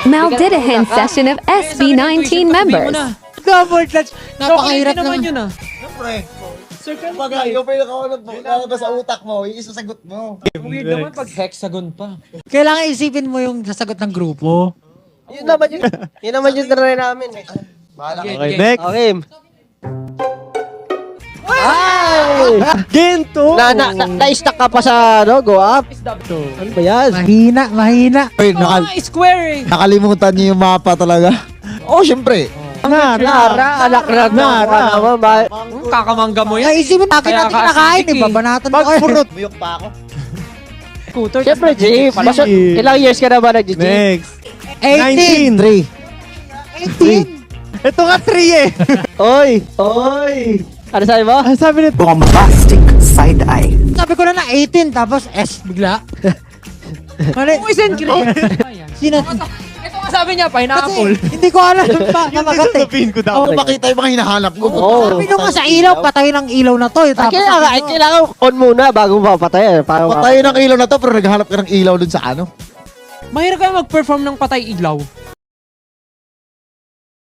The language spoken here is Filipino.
Maldidahan session of SB19 members. Double clutch. Napakahirap naman naman. yun ah. Siyempre. Circle Kumbaga, ikaw pa yung nakakalabas sa utak mo, yung isasagot mo. Weird naman pag hexagon pa. Kailangan isipin mo yung sasagot ng grupo. Yun naman yung try namin. Bahala ka. Okay, next. Okay. Ginto! Na-stuck ka pa sa go up. Ano ba yan? Mahina. Square eh. Nakalimutan niyo yung mapa talaga. Oh, syempre. Nara, anak naman. Kakamangga mo yan. Naisipin natin Kaya natin ka kinakain acidic eh. eh. Babanatan mo kayo. Pagpurot. Buyok pa ako. Scooter. Siyempre, Jeep. Ilang years ka na ba nag-Jeep? Next. 18. 18. Ito nga 3 eh. Oy! Ano sabi mo? Ang sabi nito. Bombastic side eye. Sabi ko na 18 tapos S bigla. Mali. Poison cream. Sino? Ito nga sabi niya, pineapple. Kasi hindi ko alam pa namagat eh. Sabihin ko Ako dapat. makita yung mga hinahanap ko. Sabi nyo nga sa ilaw, patay ng ilaw na to. Tapos Kailangan on muna bago mapatay. Patayin ng ilaw na to, pero naghanap ka ng ilaw dun sa ano. Mahirap kayo mag-perform ng patay iglaw.